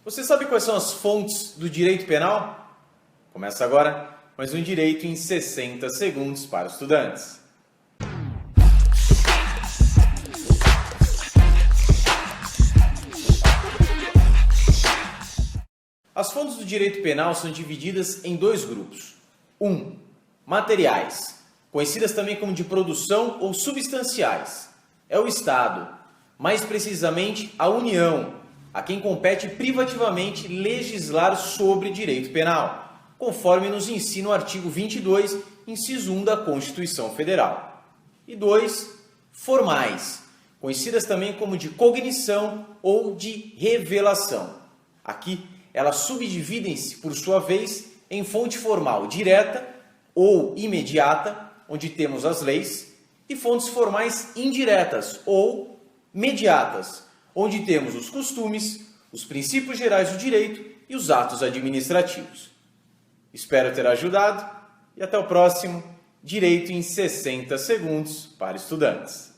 Você sabe quais são as fontes do direito penal? Começa agora mais um Direito em 60 segundos para estudantes. As fontes do direito penal são divididas em dois grupos. 1. Materiais, conhecidas também como de produção ou substanciais. É o Estado, mais precisamente a União, a quem compete privativamente legislar sobre direito penal, conforme nos ensina o artigo 22, inciso 1 da Constituição Federal. E 2. Formais, conhecidas também como de cognição ou de revelação. Aqui, elas subdividem-se, por sua vez, em fonte formal direta ou imediata, onde temos as leis, e fontes formais indiretas ou mediatas, onde temos os costumes, os princípios gerais do direito e os atos administrativos. Espero ter ajudado e até o próximo Direito em 60 segundos para estudantes.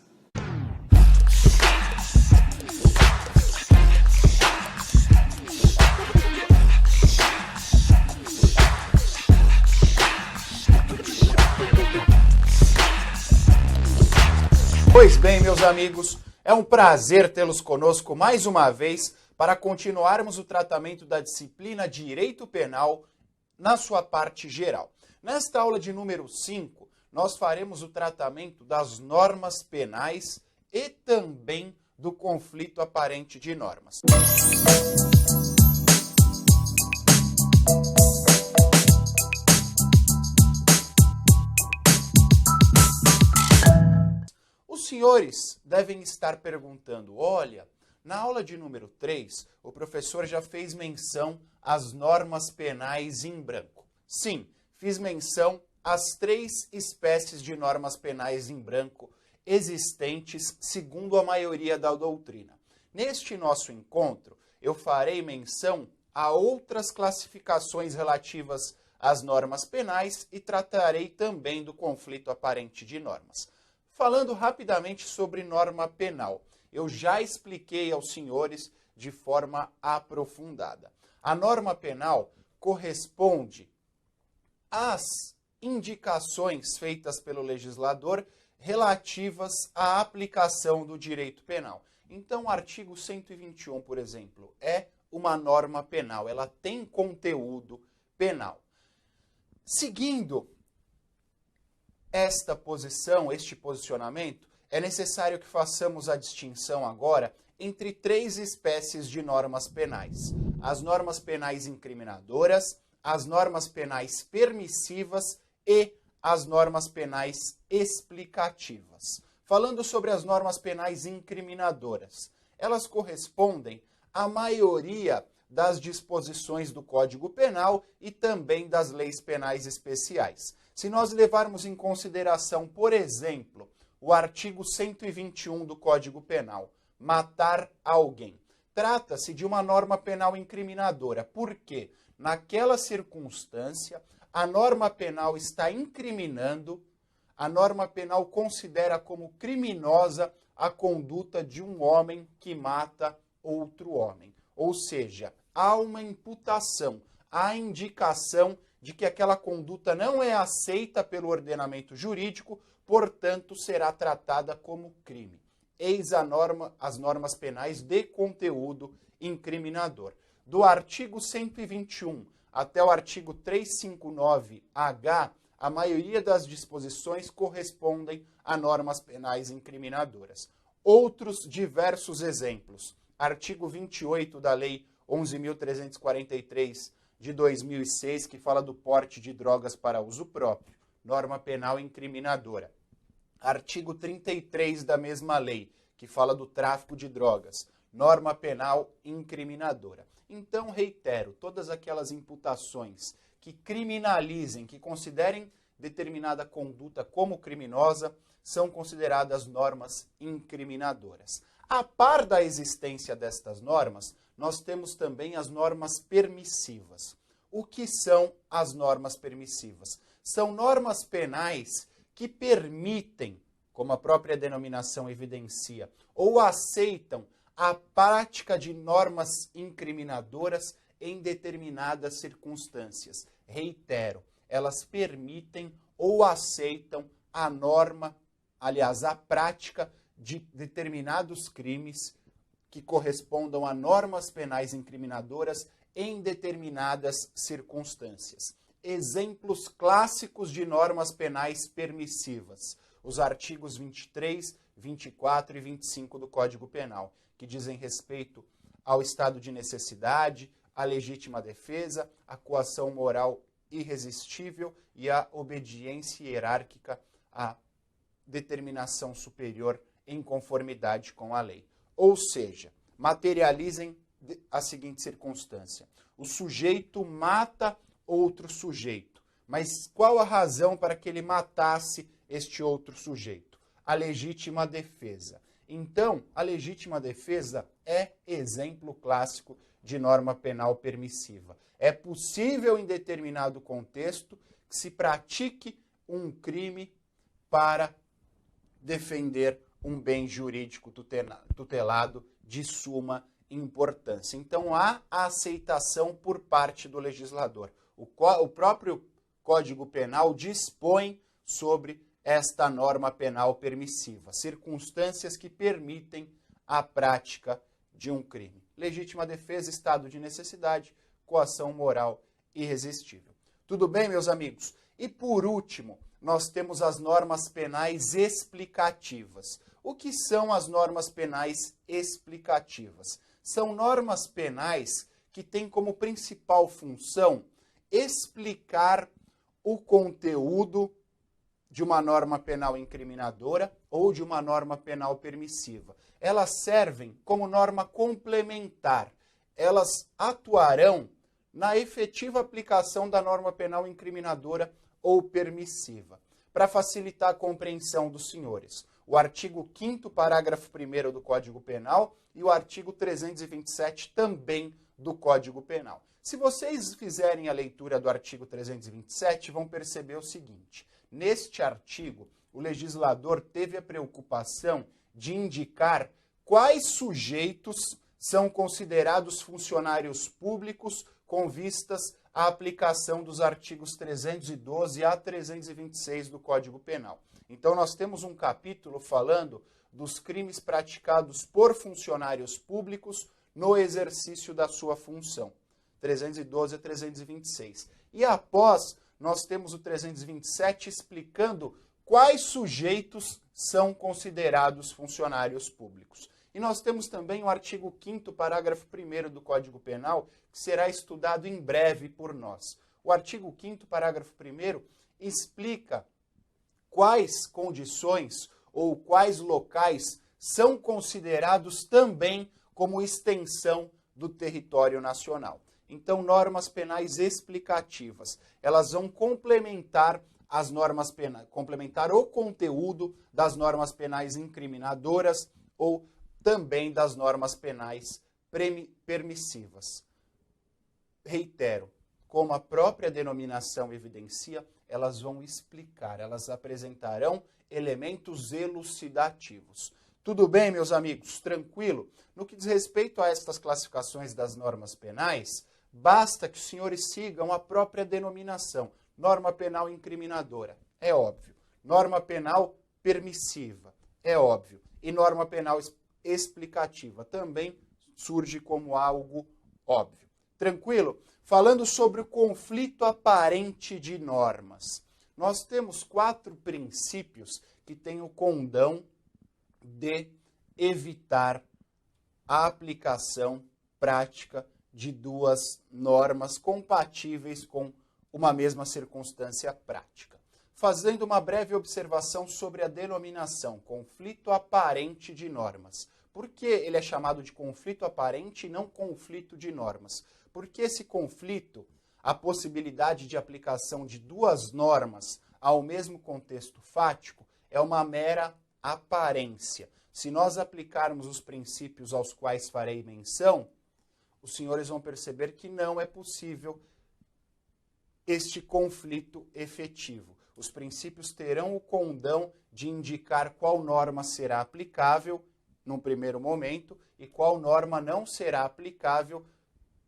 Pois bem, meus amigos, é um prazer tê-los conosco mais uma vez para continuarmos o tratamento da disciplina Direito Penal na sua parte geral. Nesta aula de número 5, nós faremos o tratamento das normas penais e também do conflito aparente de normas. Os senhores devem estar perguntando, olha, na aula de número 3, o professor já fez menção às normas penais em branco. Sim, fiz menção às 3 espécies de normas penais em branco existentes segundo a maioria da doutrina. Neste nosso encontro, eu farei menção a outras classificações relativas às normas penais e tratarei também do conflito aparente de normas. Falando rapidamente sobre norma penal, eu já expliquei aos senhores de forma aprofundada. A norma penal corresponde às indicações feitas pelo legislador relativas à aplicação do direito penal. Então, o artigo 121, por exemplo, é uma norma penal, ela tem conteúdo penal. Seguindo esta posição, este posicionamento, é necessário que façamos a distinção agora entre 3 espécies de normas penais. As normas penais incriminadoras, as normas penais permissivas e as normas penais explicativas. Falando sobre as normas penais incriminadoras, elas correspondem à maioria das disposições do Código Penal e também das leis penais especiais. Se nós levarmos em consideração, por exemplo, o artigo 121 do Código Penal, matar alguém, trata-se de uma norma penal incriminadora, porque naquela circunstância a norma penal está incriminando, a norma penal considera como criminosa a conduta de um homem que mata outro homem. Ou seja, há uma imputação, há indicação de que aquela conduta não é aceita pelo ordenamento jurídico, portanto, será tratada como crime. Eis as normas penais de conteúdo incriminador. Do artigo 121 até o artigo 359-H, a maioria das disposições correspondem a normas penais incriminadoras. Outros diversos exemplos. Artigo 28 da Lei 11.343 de 2006, que fala do porte de drogas para uso próprio, norma penal incriminadora. Artigo 33 da mesma lei, que fala do tráfico de drogas, norma penal incriminadora. Então, reitero, todas aquelas imputações que criminalizem, que considerem determinada conduta como criminosa, são consideradas normas incriminadoras. A par da existência destas normas, nós temos também as normas permissivas. O que são as normas permissivas? São normas penais que permitem, como a própria denominação evidencia, ou aceitam a prática de normas incriminadoras em determinadas circunstâncias. Reitero, elas permitem ou aceitam a norma, aliás, a prática de determinados crimes que correspondam a normas penais incriminadoras em determinadas circunstâncias. Exemplos clássicos de normas penais permissivas: os artigos 23, 24 e 25 do Código Penal, que dizem respeito ao estado de necessidade, à legítima defesa, à coação moral irresistível e à obediência hierárquica à determinação superior em conformidade com a lei. Ou seja, materializem a seguinte circunstância: o sujeito mata outro sujeito. Mas qual a razão para que ele matasse este outro sujeito? A legítima defesa. Então, a legítima defesa é exemplo clássico de norma penal permissiva. É possível, em determinado contexto, que se pratique um crime para defender um bem jurídico tutelado de suma importância. Então, há a aceitação por parte do legislador. O próprio Código Penal dispõe sobre esta norma penal permissiva, circunstâncias que permitem a prática de um crime. Legítima defesa, estado de necessidade, coação moral irresistível. Tudo bem, meus amigos? E por último, nós temos as normas penais explicativas. O que são as normas penais explicativas? São normas penais que têm como principal função explicar o conteúdo de uma norma penal incriminadora ou de uma norma penal permissiva. Elas servem como norma complementar. Elas atuarão na efetiva aplicação da norma penal incriminadora ou permissiva. Para facilitar a compreensão dos senhores, o artigo 5º, parágrafo 1º do Código Penal e o artigo 327 também do Código Penal. Se vocês fizerem a leitura do artigo 327, vão perceber o seguinte: neste artigo, o legislador teve a preocupação de indicar quais sujeitos são considerados funcionários públicos com vistas à aplicação dos artigos 312 a 326 do Código Penal. Então, nós temos um capítulo falando dos crimes praticados por funcionários públicos no exercício da sua função, 312 a 326. E após, nós temos o 327 explicando quais sujeitos são considerados funcionários públicos. E nós temos também o artigo 5º, parágrafo 1º do Código Penal, que será estudado em breve por nós. O artigo 5º, parágrafo 1º, explica quais condições ou quais locais são considerados também como extensão do território nacional. Então, normas penais explicativas, elas vão complementar as normas penais, complementar o conteúdo das normas penais incriminadoras ou também das normas penais permissivas. Reitero, como a própria denominação evidencia, elas vão explicar, elas apresentarão elementos elucidativos. Tudo bem, meus amigos? Tranquilo? No que diz respeito a estas classificações das normas penais, basta que os senhores sigam a própria denominação. Norma penal incriminadora, é óbvio. Norma penal permissiva, é óbvio. E norma penal explicativa também surge como algo óbvio. Tranquilo? Falando sobre o conflito aparente de normas. Nós temos 4 princípios que têm o condão de evitar a aplicação prática de 2 normas compatíveis com uma mesma circunstância prática. Fazendo uma breve observação sobre a denominação conflito aparente de normas. Por que ele é chamado de conflito aparente e não conflito de normas? Porque esse conflito, a possibilidade de aplicação de 2 normas ao mesmo contexto fático, é uma mera aparência. Se nós aplicarmos os princípios aos quais farei menção, os senhores vão perceber que não é possível este conflito efetivo. Os princípios terão o condão de indicar qual norma será aplicável num primeiro momento e qual norma não será aplicável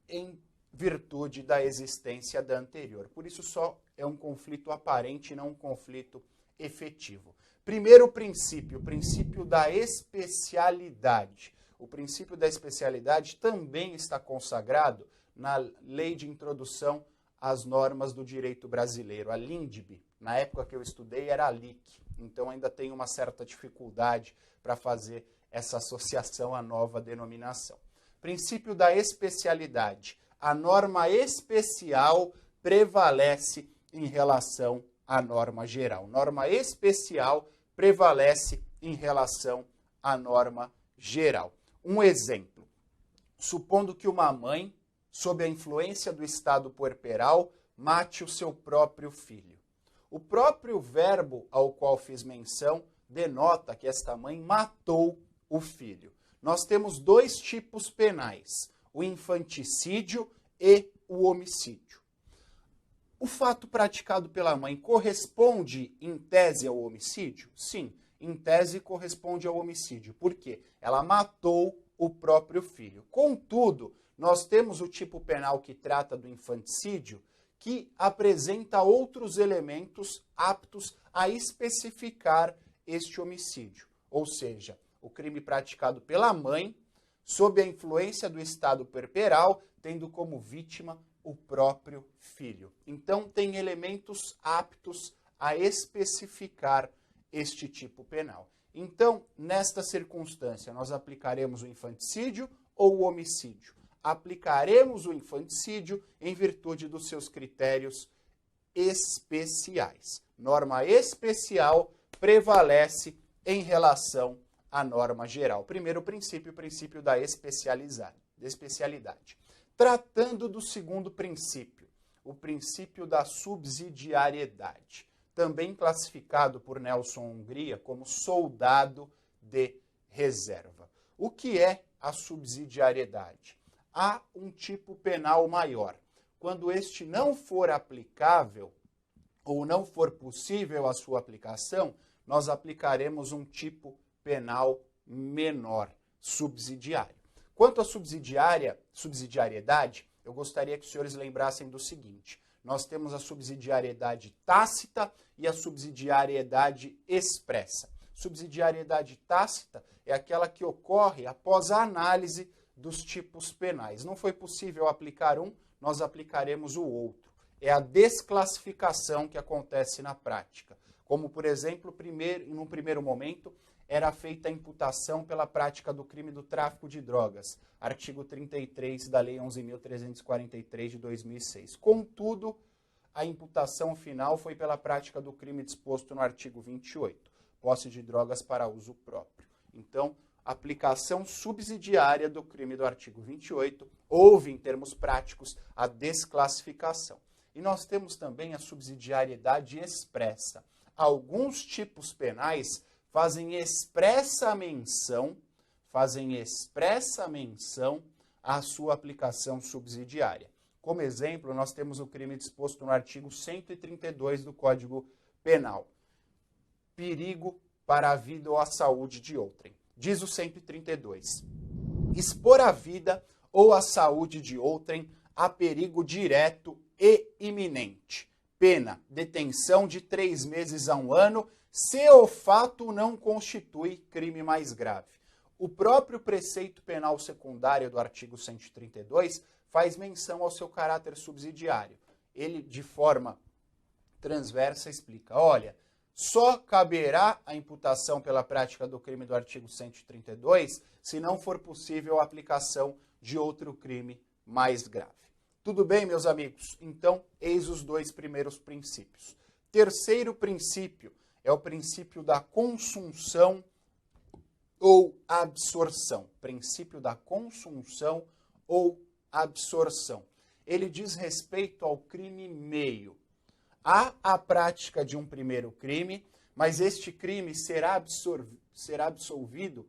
em virtude da existência da anterior. Por isso só é um conflito aparente e não um conflito efetivo. Primeiro princípio, o princípio da especialidade. O princípio da especialidade também está consagrado na Lei de Introdução às Normas do Direito Brasileiro, a LINDB. Na época que eu estudei era a LIC, então ainda tenho uma certa dificuldade para fazer essa associação à nova denominação. Princípio da especialidade. A norma especial prevalece em relação à norma geral. Norma especial prevalece em relação à norma geral. Um exemplo, supondo que uma mãe, sob a influência do estado puerperal, mate o seu próprio filho. O próprio verbo ao qual fiz menção denota que esta mãe matou o filho. Nós temos dois tipos penais, o infanticídio e o homicídio. O fato praticado pela mãe corresponde, em tese, ao homicídio? Sim, em tese corresponde ao homicídio. Por quê? Ela matou o próprio filho. Contudo, nós temos o tipo penal que trata do infanticídio, que apresenta outros elementos aptos a especificar este homicídio. Ou seja, o crime praticado pela mãe, sob a influência do estado puerperal, tendo como vítima o próprio filho. Então, tem elementos aptos a especificar este tipo penal. Então, nesta circunstância, nós aplicaremos o infanticídio ou o homicídio? Aplicaremos o infanticídio em virtude dos seus critérios especiais. Norma especial prevalece em relação à norma geral. Primeiro princípio, o princípio da especialidade. Tratando do segundo princípio, o princípio da subsidiariedade, também classificado por Nelson Hungria como soldado de reserva. O que é a subsidiariedade? Há um tipo penal maior. Quando este não for aplicável ou não for possível a sua aplicação, nós aplicaremos um tipo penal menor, subsidiário. Quanto à subsidiariedade, eu gostaria que os senhores lembrassem do seguinte: nós temos a subsidiariedade tácita e a subsidiariedade expressa. Subsidiariedade tácita é aquela que ocorre após a análise dos tipos penais. Não foi possível aplicar um, nós aplicaremos o outro. É a desclassificação que acontece na prática. Como, por exemplo, num primeiro momento, era feita a imputação pela prática do crime do tráfico de drogas, artigo 33 da Lei 11.343 de 2006. Contudo, a imputação final foi pela prática do crime disposto no artigo 28, posse de drogas para uso próprio. Então, aplicação subsidiária do crime do artigo 28, houve, em termos práticos, a desclassificação. E nós temos também a subsidiariedade expressa. Alguns tipos penais fazem expressa menção à sua aplicação subsidiária. Como exemplo, nós temos o crime disposto no artigo 132 do Código Penal. Perigo para a vida ou a saúde de outrem. Diz o 132. Expor a vida ou a saúde de outrem a perigo direto e iminente. Pena, detenção de 3 meses a 1 ano, se o fato não constitui crime mais grave. O próprio preceito penal secundário do artigo 132 faz menção ao seu caráter subsidiário. Ele, de forma transversa, explica: olha, só caberá a imputação pela prática do crime do artigo 132 se não for possível a aplicação de outro crime mais grave. Tudo bem, meus amigos? Então, eis os dois primeiros princípios. Terceiro princípio é o princípio da consunção ou absorção. Princípio da consunção ou absorção. Ele diz respeito ao crime meio. Há a prática de um primeiro crime, mas este crime será absolvido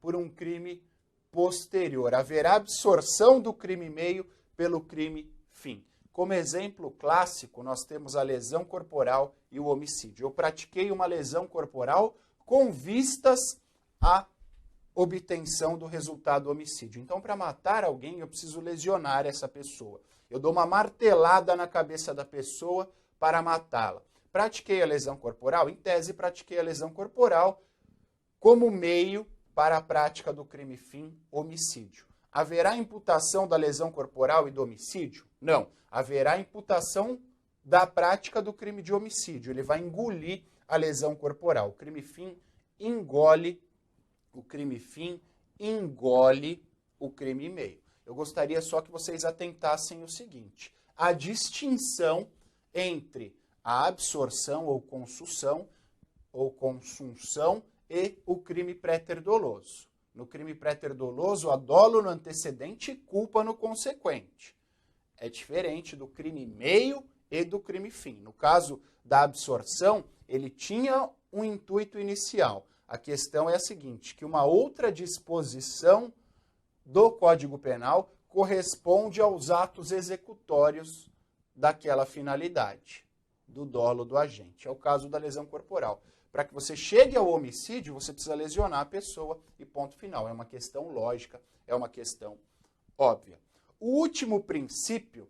por um crime posterior. Haverá absorção do crime meio pelo crime fim. Como exemplo clássico, nós temos a lesão corporal e o homicídio. Eu pratiquei uma lesão corporal com vistas à obtenção do resultado do homicídio. Então, para matar alguém, eu preciso lesionar essa pessoa. Eu dou uma martelada na cabeça da pessoa para matá-la. Pratiquei a lesão corporal? Em tese, pratiquei a lesão corporal como meio para a prática do crime-fim, homicídio. Haverá imputação da lesão corporal e do homicídio? Não. Haverá imputação da prática do crime de homicídio. Ele vai engolir a lesão corporal. O crime-fim engole o crime-fim, engole o crime-meio. Eu gostaria só que vocês atentassem o seguinte: a distinção entre a absorção ou consunção e o crime préter doloso. No crime préter doloso, há dolo no antecedente e culpa no consequente. É diferente do crime meio e do crime fim. No caso da absorção, ele tinha um intuito inicial. A questão é a seguinte, que uma outra disposição do Código Penal corresponde aos atos executórios daquela finalidade, do dolo do agente. É o caso da lesão corporal. Para que você chegue ao homicídio, você precisa lesionar a pessoa e ponto final. É uma questão lógica, é uma questão óbvia. O último princípio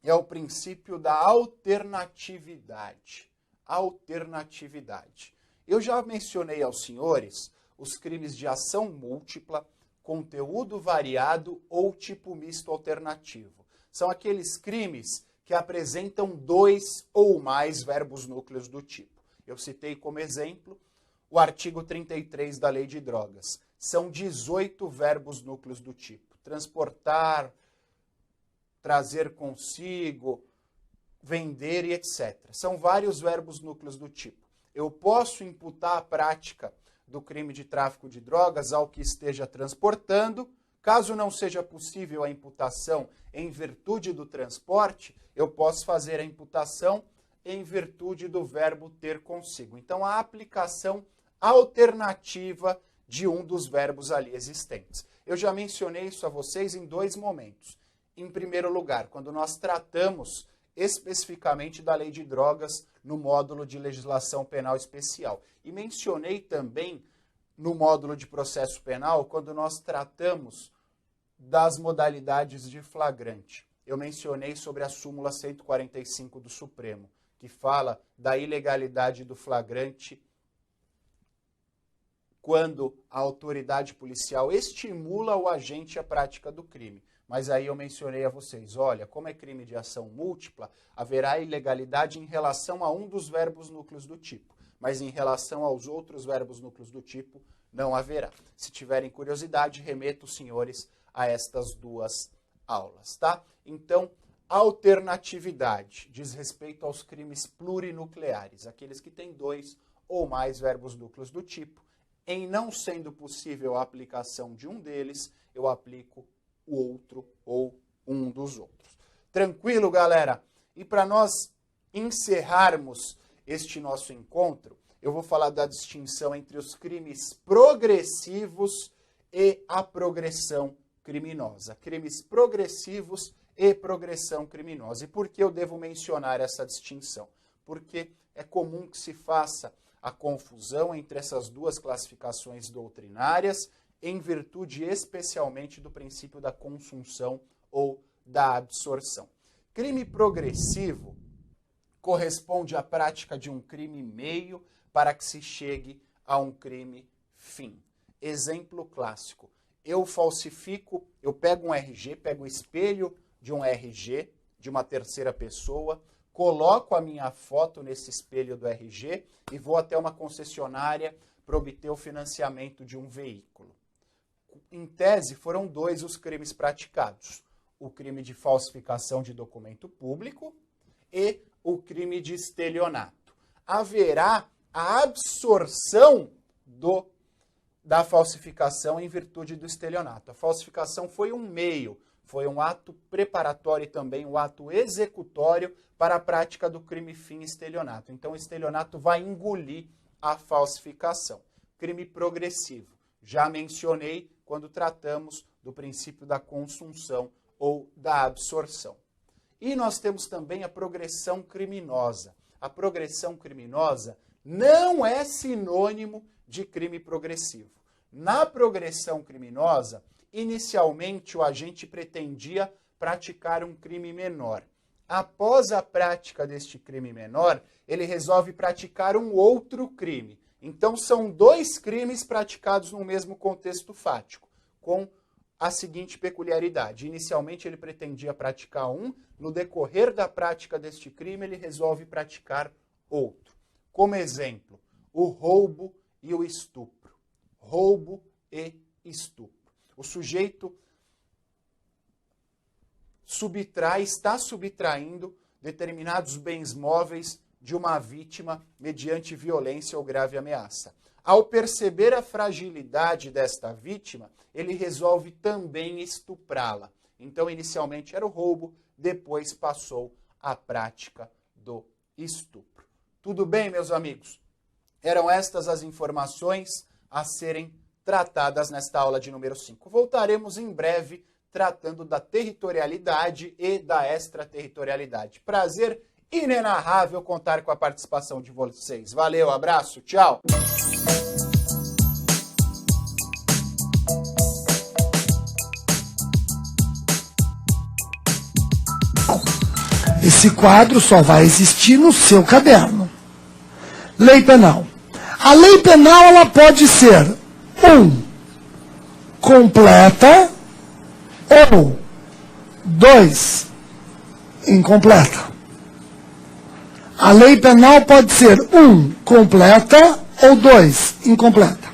é o princípio da alternatividade. Alternatividade. Eu já mencionei aos senhores os crimes de ação múltipla, conteúdo variado ou tipo misto alternativo. São aqueles crimes que apresentam 2 ou mais verbos núcleos do tipo. Eu citei como exemplo o artigo 33 da Lei de Drogas. São 18 verbos núcleos do tipo. Transportar, trazer consigo, vender e etc. São vários verbos núcleos do tipo. Eu posso imputar a prática do crime de tráfico de drogas ao que esteja transportando. Caso não seja possível a imputação em virtude do transporte, eu posso fazer a imputação em virtude do verbo ter consigo. Então, a aplicação alternativa de um dos verbos ali existentes. Eu já mencionei isso a vocês em 2 momentos. Em primeiro lugar, quando nós tratamos especificamente da Lei de Drogas no módulo de legislação penal especial. E mencionei também no módulo de processo penal, quando nós tratamos das modalidades de flagrante. Eu mencionei sobre a súmula 145 do Supremo, que fala da ilegalidade do flagrante quando a autoridade policial estimula o agente à prática do crime. Mas aí eu mencionei a vocês, olha, como é crime de ação múltipla, haverá ilegalidade em relação a um dos verbos núcleos do tipo, mas em relação aos outros verbos núcleos do tipo, não haverá. Se tiverem curiosidade, remeto os senhores a estas 2 aulas, tá? Então, alternatividade diz respeito aos crimes plurinucleares, aqueles que têm 2 ou mais verbos núcleos do tipo. Em não sendo possível a aplicação de um deles, eu aplico o outro ou um dos outros. Tranquilo, galera? E para nós encerrarmos este nosso encontro, eu vou falar da distinção entre os crimes progressivos e a progressão criminosa. Crimes progressivos e progressão criminosa. E por que eu devo mencionar essa distinção? Porque é comum que se faça a confusão entre essas 2 classificações doutrinárias, em virtude especialmente do princípio da consunção ou da absorção. Crime progressivo corresponde à prática de um crime meio para que se chegue a um crime fim. Exemplo clássico. Eu falsifico, eu pego um RG, pego o espelho de um RG de uma terceira pessoa, coloco a minha foto nesse espelho do RG e vou até uma concessionária para obter o financiamento de um veículo. Em tese, foram 2 os crimes praticados. O crime de falsificação de documento público e o crime de estelionato. Haverá a absorção da falsificação em virtude do estelionato. A falsificação foi um meio, foi um ato preparatório e também um ato executório para a prática do crime fim estelionato. Então, o estelionato vai engolir a falsificação. Crime progressivo. Já mencionei quando tratamos do princípio da consunção ou da absorção. E nós temos também a progressão criminosa. A progressão criminosa não é sinônimo de crime progressivo. Na progressão criminosa, inicialmente o agente pretendia praticar um crime menor. Após a prática deste crime menor, ele resolve praticar um outro crime. Então são dois crimes praticados no mesmo contexto fático, com a seguinte peculiaridade. Inicialmente ele pretendia praticar um, no decorrer da prática deste crime ele resolve praticar outro. Como exemplo, o roubo e o estupro. Roubo e estupro. O sujeito está subtraindo determinados bens móveis de uma vítima mediante violência ou grave ameaça. Ao perceber a fragilidade desta vítima, ele resolve também estuprá-la. Então, inicialmente era o roubo, depois passou à prática do estupro. Tudo bem, meus amigos? Eram estas as informações a serem tratadas nesta aula de número 5. Voltaremos em breve tratando da territorialidade e da extraterritorialidade. Prazer inenarrável contar com a participação de vocês. Valeu, abraço, tchau! Esse quadro só vai existir no seu caderno. Lei penal. A lei penal ela pode ser completa ou 2, incompleta. A lei penal pode ser completa ou 2, incompleta.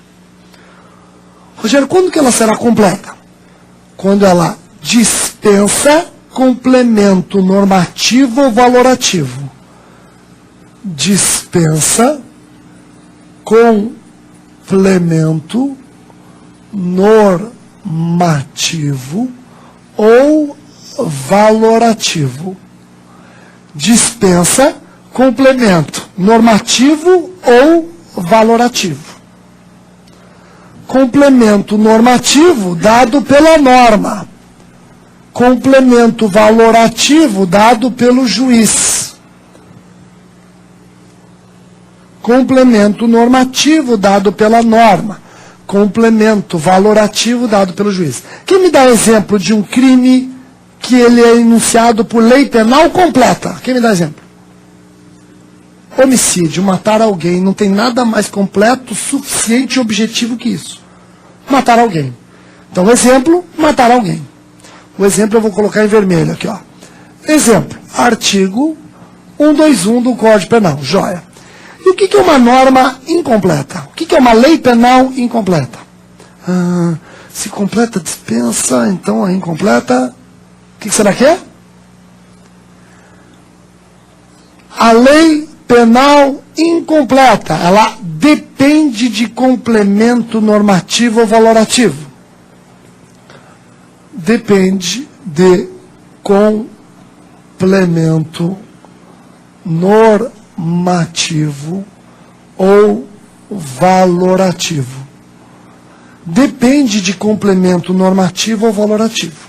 Rogério, quando que ela será completa? Quando ela dispensa complemento normativo ou valorativo. Dispensa complemento normativo ou valorativo. Dispensa complemento normativo ou valorativo. Complemento normativo dado pela norma. Complemento valorativo dado pelo juiz. Complemento normativo dado pela norma. Complemento valorativo dado pelo juiz. Quem me dá exemplo de um crime que ele é enunciado por lei penal completa? Quem me dá exemplo? Homicídio, matar alguém. Não tem nada mais completo, suficiente e objetivo que isso. Matar alguém. Então, exemplo, matar alguém. O exemplo eu vou colocar em vermelho aqui, ó. Exemplo, artigo 121 do Código Penal, joia. E o que é uma norma incompleta? O que é uma lei penal incompleta? Se completa dispensa, então a incompleta... O que será que é? A lei penal incompleta, ela depende de complemento normativo ou valorativo. Depende de complemento normativo ou valorativo. Depende de complemento normativo ou valorativo.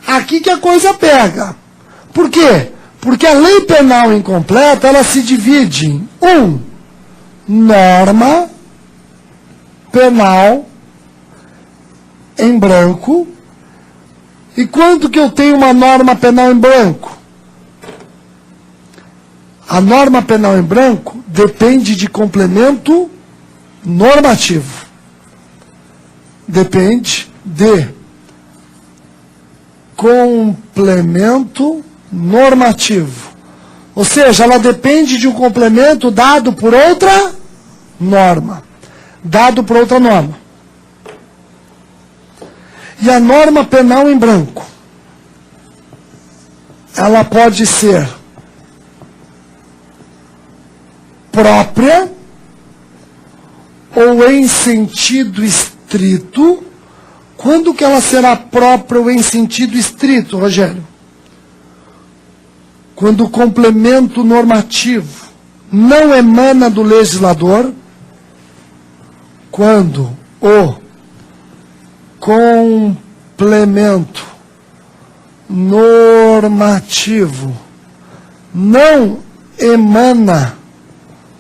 Aqui que a coisa pega. Por quê? Porque a lei penal incompleta, ela se divide em norma penal em branco. E quando que eu tenho uma norma penal em branco? A norma penal em branco depende de complemento normativo. Depende de complemento normativo. Ou seja, ela depende de um complemento dado por outra norma. Dado por outra norma. E a norma penal em branco, ela pode ser própria ou em sentido estrito. Quando que ela será própria ou em sentido estrito, Rogério? Quando o complemento normativo não emana do legislador, quando o complemento normativo não emana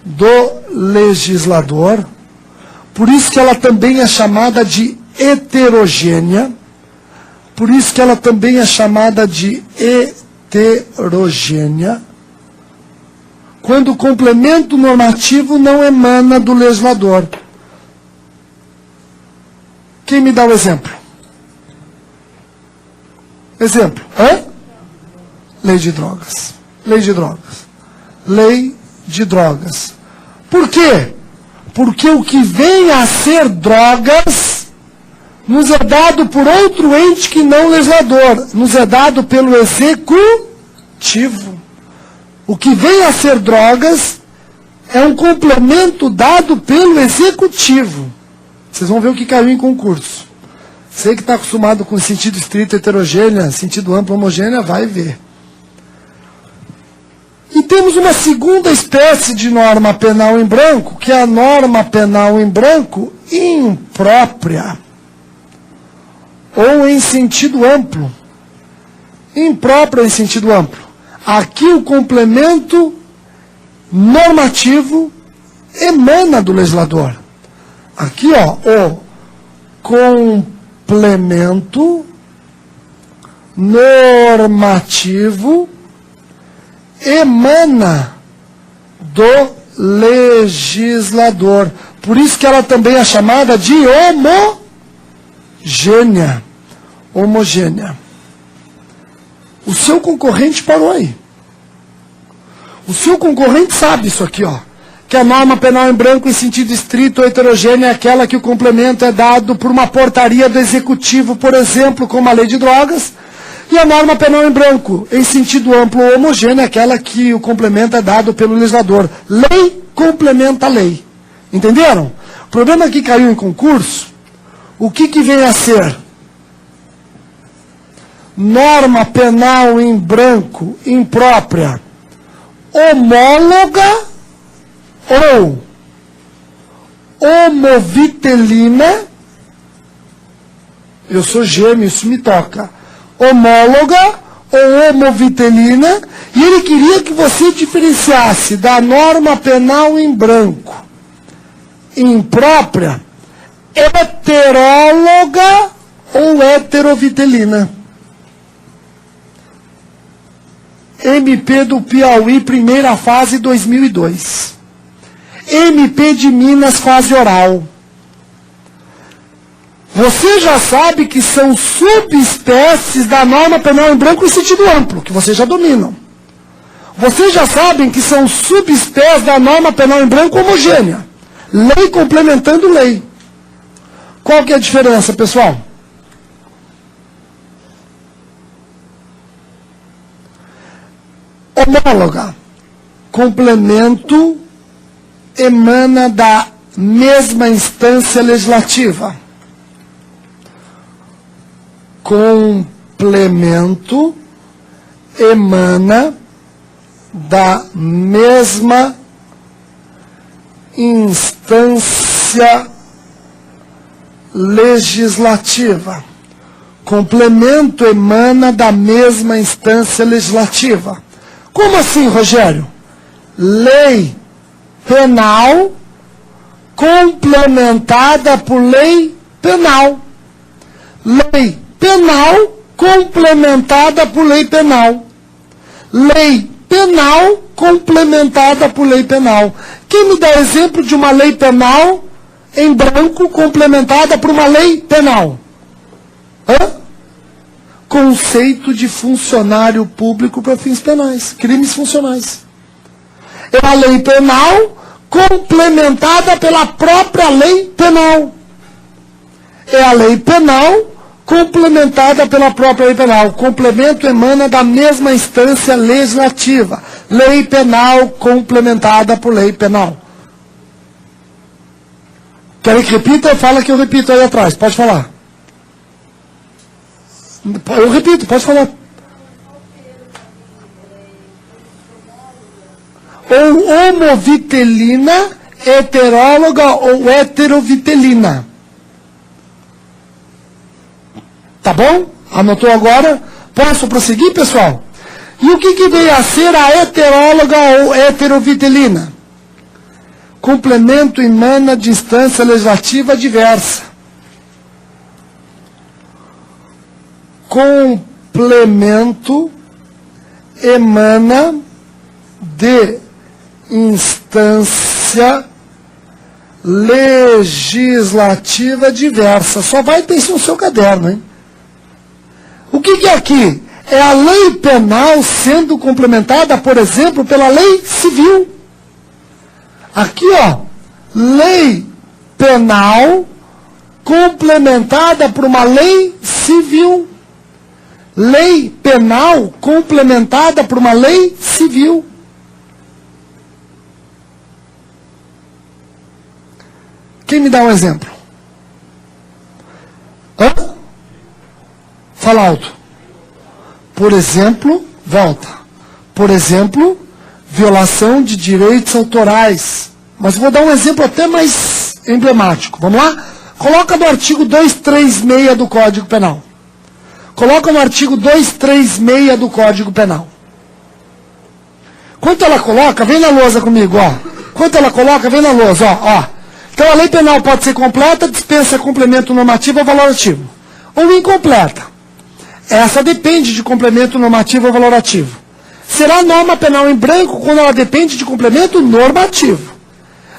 do legislador. Por isso que ela também é chamada de heterogênea. Por isso que ela também é chamada de heterogênea. Quando o complemento normativo não emana do legislador. Quem me dá o exemplo? Exemplo. Lei de drogas. Lei de drogas. Lei de drogas. Por quê? Porque o que vem a ser drogas nos é dado por outro ente que não legislador. Nos é dado pelo executivo. O que vem a ser drogas é um complemento dado pelo executivo. Vocês vão ver o que caiu em concurso. Você que está acostumado com sentido estrito, heterogênea, sentido amplo, homogênea, vai ver. E temos uma segunda espécie de norma penal em branco, que é a norma penal em branco imprópria. Ou em sentido amplo. Imprópria em sentido amplo. Aqui o complemento normativo emana do legislador. Aqui, ó, o complemento normativo emana do legislador. Por isso que ela também é chamada de homogênea. Homogênea. O seu concorrente parou aí. O seu concorrente sabe isso aqui, ó. Que a norma penal em branco em sentido estrito ou heterogênea é aquela que o complemento é dado por uma portaria do executivo, por exemplo, como a lei de drogas. E a norma penal em branco em sentido amplo ou homogênea é aquela que o complemento é dado pelo legislador. Lei complementa a lei. Entenderam? O problema é que caiu em concurso. O que vem a ser? Norma penal em branco imprópria, homóloga ou homovitelina. Eu sou gêmeo, isso me toca. Homóloga ou homovitelina. E ele queria que você diferenciasse da norma penal em branco imprópria, heteróloga ou heterovitelina. MP do Piauí, primeira fase, 2002. MP de Minas, fase oral. Você já sabe que são subespécies da norma penal em branco em sentido amplo, que vocês já dominam. Vocês já sabem que são subespécies da norma penal em branco homogênea. Lei complementando lei. Qual que é a diferença, pessoal? Homóloga. Complemento emana da mesma instância legislativa. Complemento emana da mesma instância legislativa. Complemento emana da mesma instância legislativa. Como assim, Rogério? Lei penal complementada por lei penal. Lei penal complementada por lei penal. Lei penal complementada por lei penal. Quem me dá exemplo de uma lei penal em branco complementada por uma lei penal? Conceito de funcionário público para fins penais, crimes funcionais. É a lei penal complementada pela própria lei penal. É a lei penal complementada pela própria lei penal. Complemento emana da mesma instância legislativa. Lei penal complementada por lei penal. Querem que repita? Fala que eu repito aí atrás. Pode falar. Eu repito, pode falar. Ou homovitelina, heteróloga ou heterovitelina. Tá bom? Anotou agora? Posso prosseguir, pessoal? E o que veio a ser a heteróloga ou heterovitelina? complemento emana de instância legislativa diversa. Complemento emana de instância legislativa diversa. Só vai ter isso no seu caderno, hein? O que é aqui? É a lei penal sendo complementada, por exemplo, pela lei civil. Aqui, ó, lei penal complementada por uma lei civil. Lei penal complementada por uma lei civil. Quem me dá um exemplo? Hã? Fala alto. Por exemplo, volta. Por exemplo, violação de direitos autorais. Mas vou dar um exemplo até mais emblemático. Vamos lá? Coloca no artigo 236 do Código Penal. Coloca no artigo 236 do Código Penal. Quanto ela coloca, vem na lousa comigo, ó. Quanto ela coloca, vem na lousa, ó. Então a lei penal pode ser completa, dispensa complemento normativo ou valorativo. Ou incompleta. Essa depende de complemento normativo ou valorativo. Será norma penal em branco quando ela depende de complemento normativo.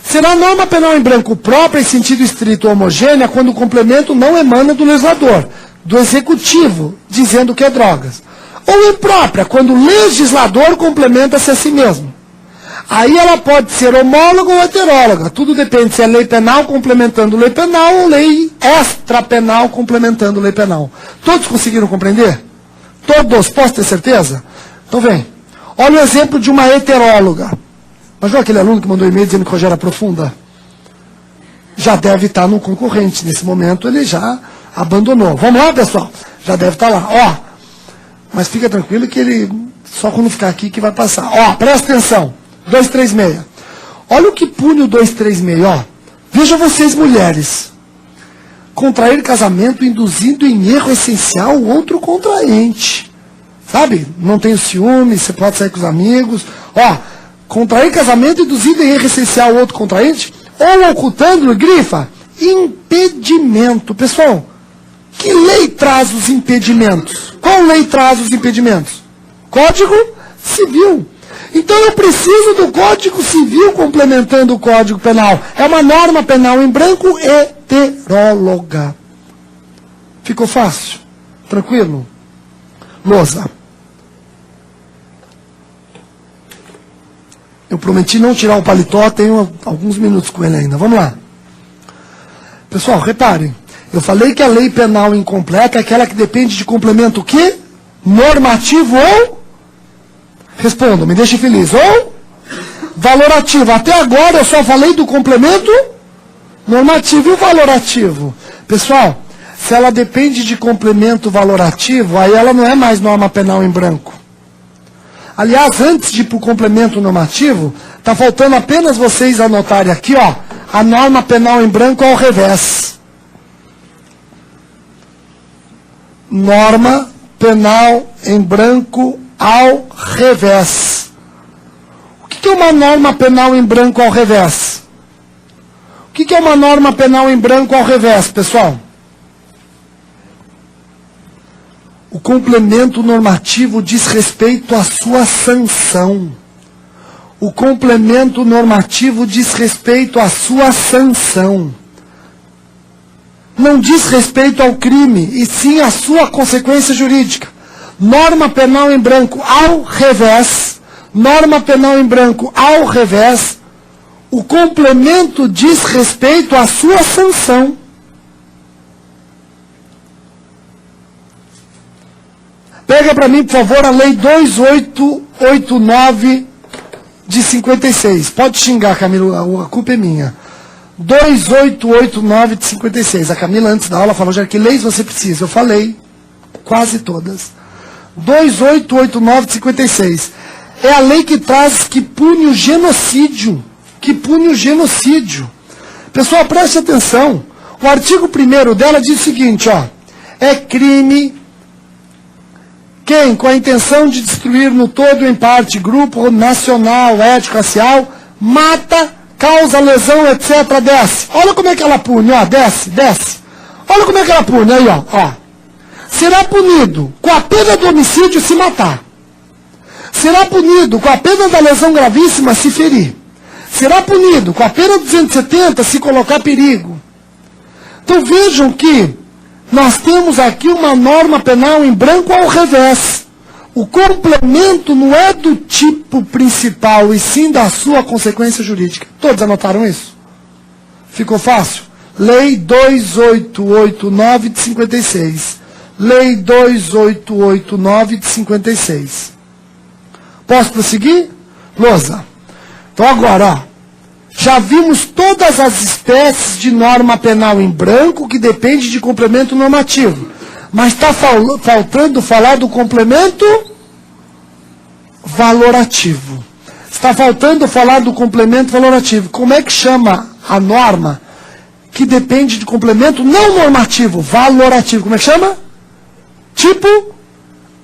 Será norma penal em branco própria em sentido estrito ou homogênea quando o complemento não emana do legislador, do executivo, dizendo que é drogas. Ou imprópria, quando o legislador complementa-se a si mesmo. Aí ela pode ser homóloga ou heteróloga. Tudo depende se é lei penal complementando lei penal ou lei extrapenal complementando lei penal. Todos conseguiram compreender? Todos? Posso ter certeza? Então vem. Olha o exemplo de uma heteróloga. Mas viu aquele aluno que mandou e-mail dizendo que Rogério aprofunda? Já deve estar no concorrente. Nesse momento ele já abandonou. Vamos lá, pessoal? Já deve estar lá. Ó, mas fica tranquilo que ele, só quando ficar aqui que vai passar. Ó, presta atenção. 236. Olha o que pune o 236, ó. Vejam vocês, mulheres. Contrair casamento induzindo em erro essencial o outro contraente. Sabe? Não tem ciúme, você pode sair com os amigos. Ó, contrair casamento induzindo em erro essencial o outro contraente, ou ocultando, grifa, impedimento. Pessoal, que lei traz os impedimentos? Qual lei traz os impedimentos? Código Civil. Então eu preciso do Código Civil complementando o Código Penal. É uma norma penal em branco heteróloga. Ficou fácil? Tranquilo? Lousa. Eu prometi não tirar o paletó, tenho alguns minutos com ele ainda. Vamos lá. Pessoal, reparem. Eu falei que a lei penal incompleta é aquela que depende de complemento o quê? Normativo ou? Respondam, me deixem feliz. Ou? Valorativo. Até agora eu só falei do complemento normativo e o valorativo. Pessoal, se ela depende de complemento valorativo, aí ela não é mais norma penal em branco. Aliás, antes de ir para o complemento normativo, está faltando apenas vocês anotarem aqui, ó, a norma penal em branco ao revés. Norma penal em branco ao revés. O que é uma norma penal em branco ao revés? O que é uma norma penal em branco ao revés, pessoal? O complemento normativo diz respeito à sua sanção. O complemento normativo diz respeito à sua sanção. Não diz respeito ao crime, e sim à sua consequência jurídica. Norma penal em branco ao revés. Norma penal em branco ao revés. O complemento diz respeito à sua sanção. Pega para mim, por favor, a lei 2889 de 56. Pode xingar, Camila, a culpa é minha. 2889 de 56. A Camila, antes da aula, falou, já que leis você precisa? Eu falei, quase todas. 2889 de 56. É a lei que traz, que pune o genocídio. Que pune o genocídio. Pessoal, preste atenção. O artigo 1º dela diz o seguinte, ó. É crime quem, com a intenção de destruir no todo ou em parte, grupo nacional, étnico, racial, mata, causa lesão, etc., desce. Olha como é que ela pune, ó, desce, desce. Olha como é que ela pune, aí, ó. Será punido com a pena do homicídio se matar. Será punido com a pena da lesão gravíssima se ferir. Será punido com a pena 270 se colocar perigo. Então vejam que nós temos aqui uma norma penal em branco ao revés. O complemento não é do tipo principal, e sim da sua consequência jurídica. Todos anotaram isso? Ficou fácil? Lei 2889 de 56. Lei 2889 de 56. Posso prosseguir? Lousa. Então agora, ó. Já vimos todas as espécies de norma penal em branco que depende de complemento normativo. Mas está faltando falar do complemento valorativo. Está faltando falar do complemento valorativo. Como é que chama a norma que depende de complemento não normativo, valorativo? Como é que chama? Tipo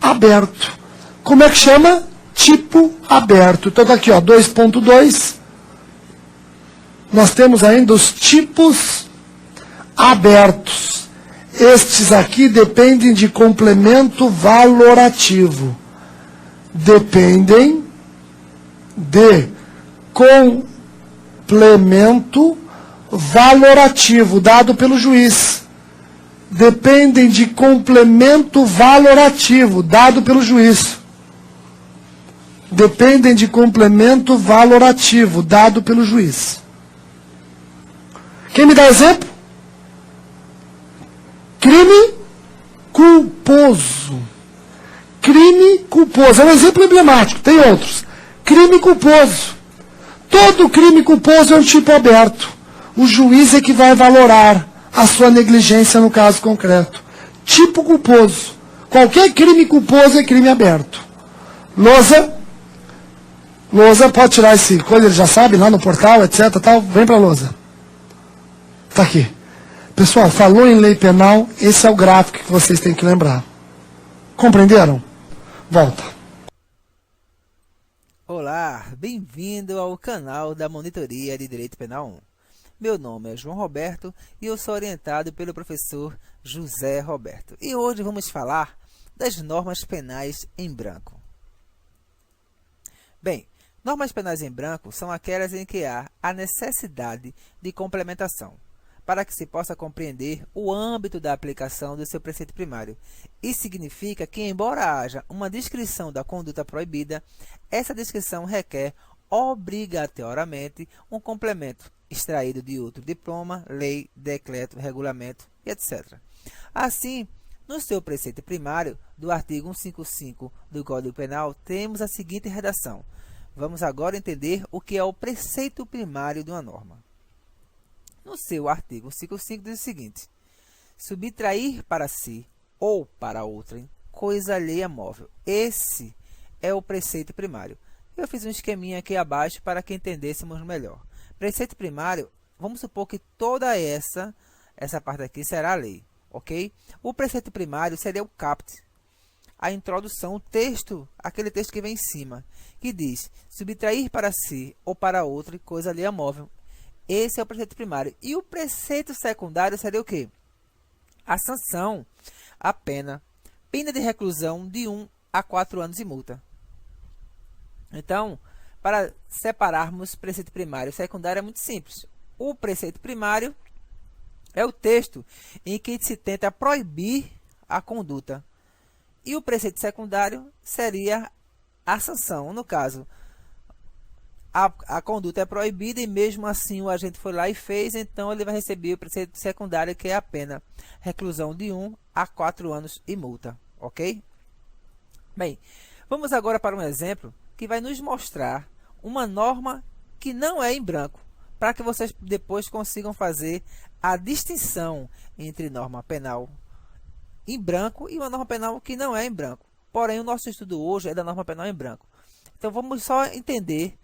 aberto. Como é que chama? Tipo aberto. Então está aqui, ó, 2.2. Nós temos ainda os tipos abertos. Estes aqui dependem de complemento valorativo. Dependem de complemento valorativo dado pelo juiz. Dependem de complemento valorativo dado pelo juiz. Dependem de complemento valorativo dado pelo juiz. Quem me dá exemplo? Crime culposo. Crime culposo. É um exemplo emblemático. Tem outros. Crime culposo. Todo crime culposo é um tipo aberto. O juiz é que vai valorar a sua negligência no caso concreto. Tipo culposo. Qualquer crime culposo é crime aberto. Lousa. Lousa, pode tirar esse coisa, ele já sabe, lá no portal, etc. Tal. Vem para a lousa. Está aqui. Pessoal, falou em lei penal, esse é o gráfico que vocês têm que lembrar. Compreenderam? Volta. Olá, bem-vindo ao canal da Monitoria de Direito Penal 1. Meu nome é João Roberto e eu sou orientado pelo professor José Roberto. E hoje vamos falar das normas penais em branco. Bem, normas penais em branco são aquelas em que há a necessidade de complementação, para que se possa compreender o âmbito da aplicação do seu preceito primário. Isso significa que, embora haja uma descrição da conduta proibida, essa descrição requer obrigatoriamente um complemento extraído de outro diploma, lei, decreto, regulamento, etc. Assim, no seu preceito primário do artigo 155 do Código Penal, temos a seguinte redação. Vamos agora entender o que é o preceito primário de uma norma. No seu artigo 155 diz o seguinte: subtrair para si ou para outrem coisa alheia móvel. Esse é o preceito primário. Eu fiz um esqueminha aqui abaixo para que entendêssemos melhor. Preceito primário, vamos supor que toda essa parte aqui será a lei, ok? O preceito primário seria o caput, a introdução, o texto, aquele texto que vem em cima, que diz subtrair para si ou para outrem coisa alheia móvel. Esse é o preceito primário. E o preceito secundário seria o quê? A sanção, a pena de reclusão de 1 a 4 anos e multa. Então, para separarmos preceito primário e secundário é muito simples. O preceito primário é o texto em que se tenta proibir a conduta. E o preceito secundário seria a sanção. No caso, a conduta é proibida e mesmo assim o agente foi lá e fez, então ele vai receber o preceito secundário, que é a pena reclusão de 1 a 4 anos e multa, ok? Bem, vamos agora para um exemplo que vai nos mostrar uma norma que não é em branco, para que vocês depois consigam fazer a distinção entre norma penal em branco e uma norma penal que não é em branco. Porém, o nosso estudo hoje é da norma penal em branco. Então, vamos só entender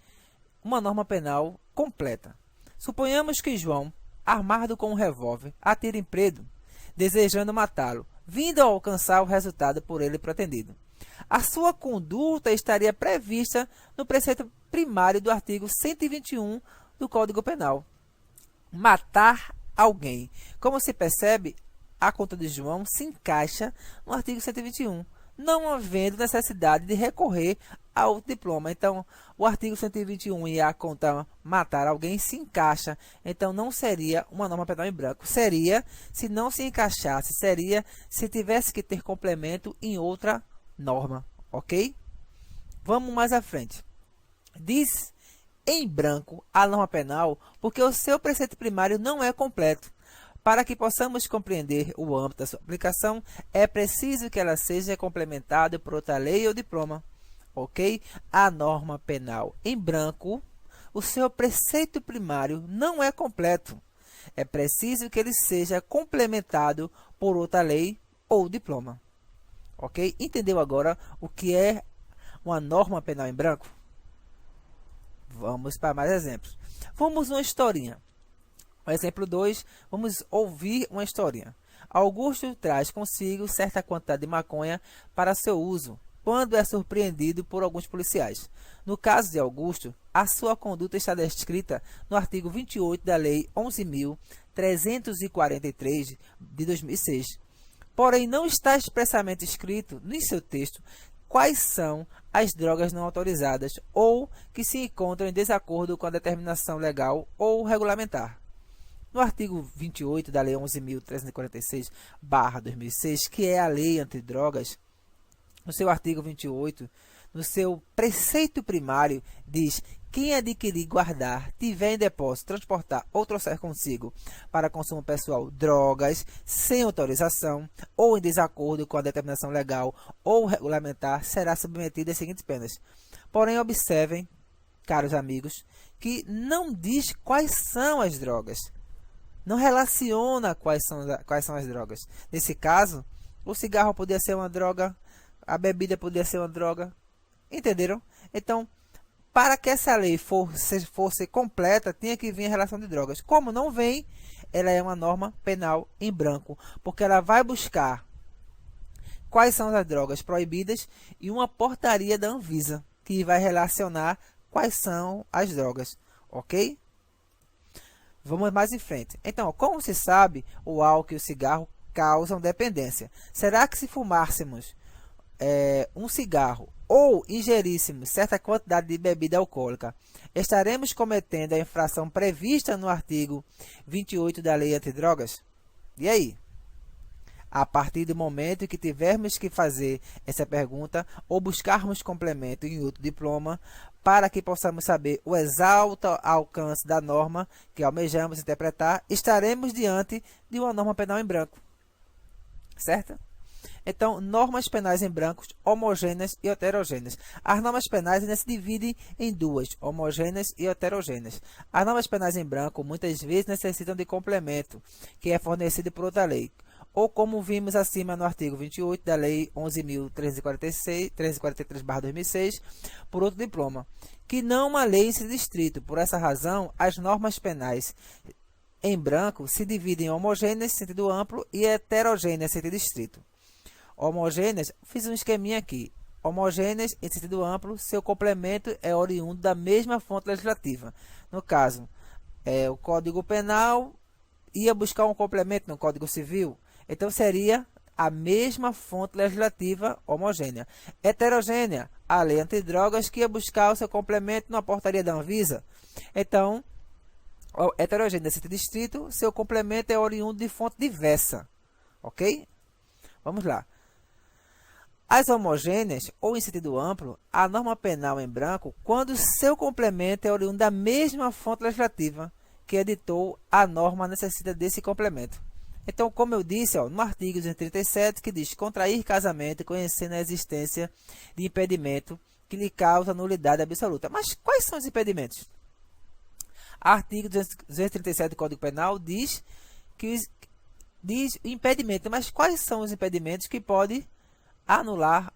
uma norma penal completa. Suponhamos que João, armado com um revólver, atira em Pedro, desejando matá-lo, vindo a alcançar o resultado por ele pretendido. A sua conduta estaria prevista no preceito primário do artigo 121 do Código Penal. Matar alguém. Como se percebe, a conta de João se encaixa no artigo 121, não havendo necessidade de recorrer ao diploma. Então, o artigo 121 e a conta matar alguém se encaixa. Então, não seria uma norma penal em branco. Seria, se não se encaixasse, seria se tivesse que ter complemento em outra norma, ok? Vamos mais à frente. Diz em branco a norma penal porque o seu preceito primário não é completo. Para que possamos compreender o âmbito da sua aplicação, é preciso que ela seja complementada por outra lei ou diploma. Ok? A norma penal em branco, o seu preceito primário não é completo. É preciso que ele seja complementado por outra lei ou diploma. Ok? Entendeu agora o que é uma norma penal em branco? Vamos para mais exemplos. Vamos uma historinha. O exemplo 2, vamos ouvir uma historinha. Augusto traz consigo certa quantidade de maconha para seu uso, quando é surpreendido por alguns policiais. No caso de Augusto, a sua conduta está descrita no artigo 28 da Lei 11.343 de 2006. Porém, não está expressamente escrito em seu texto quais são as drogas não autorizadas ou que se encontram em desacordo com a determinação legal ou regulamentar. No artigo 28 da Lei 11.346/2006, que é a lei antidrogas, no seu artigo 28, no seu preceito primário, diz: quem adquirir, guardar, tiver em depósito, transportar ou trouxer consigo para consumo pessoal drogas sem autorização ou em desacordo com a determinação legal ou regulamentar, será submetido às seguintes penas. Porém, observem, caros amigos, que não diz quais são as drogas. Não relaciona quais são as drogas. Nesse caso, o cigarro poderia ser uma droga, a bebida poderia ser uma droga. Entenderam? Então, para que essa lei fosse completa, tinha que vir a relação de drogas. Como não vem, ela é uma norma penal em branco, porque ela vai buscar quais são as drogas proibidas e uma portaria da Anvisa, que vai relacionar quais são as drogas. Ok? Vamos mais em frente. Então, como se sabe, o álcool e o cigarro causam dependência. Será que se fumássemos um cigarro ou ingeríssemos certa quantidade de bebida alcoólica, estaremos cometendo a infração prevista no artigo 28 da Lei Antidrogas? E aí? A partir do momento em que tivermos que fazer essa pergunta ou buscarmos complemento em outro diploma para que possamos saber o exato alcance da norma que almejamos interpretar, estaremos diante de uma norma penal em branco. Certo? Então, normas penais em brancos, homogêneas e heterogêneas. As normas penais ainda se dividem em duas, homogêneas e heterogêneas. As normas penais em branco muitas vezes necessitam de complemento, que é fornecido por outra lei, ou como vimos acima no artigo 28 da Lei 11.343/2006, por outro diploma, que não uma lei em seu distrito. Por essa razão, as normas penais em branco se dividem em homogêneas, sentido amplo, e heterogêneas, sentido estrito. Homogêneas, fiz um esqueminha aqui. Homogêneas, em sentido amplo, seu complemento é oriundo da mesma fonte legislativa. No caso, o Código Penal ia buscar um complemento no Código Civil, então seria a mesma fonte legislativa homogênea. Heterogênea, a lei antidrogas que ia buscar o seu complemento na portaria da Anvisa. Então, heterogênea, sentido estrito, seu complemento é oriundo de fonte diversa. Ok? Vamos lá. As homogêneas, ou em sentido amplo, a norma penal em branco, quando seu complemento é oriundo da mesma fonte legislativa que editou a norma, necessita desse complemento. Então, como eu disse, no artigo 237, que diz: contrair casamento conhecendo a existência de impedimento que lhe causa nulidade absoluta. Mas quais são os impedimentos? Artigo 237 do Código Penal diz impedimento, mas quais são os impedimentos que podem anular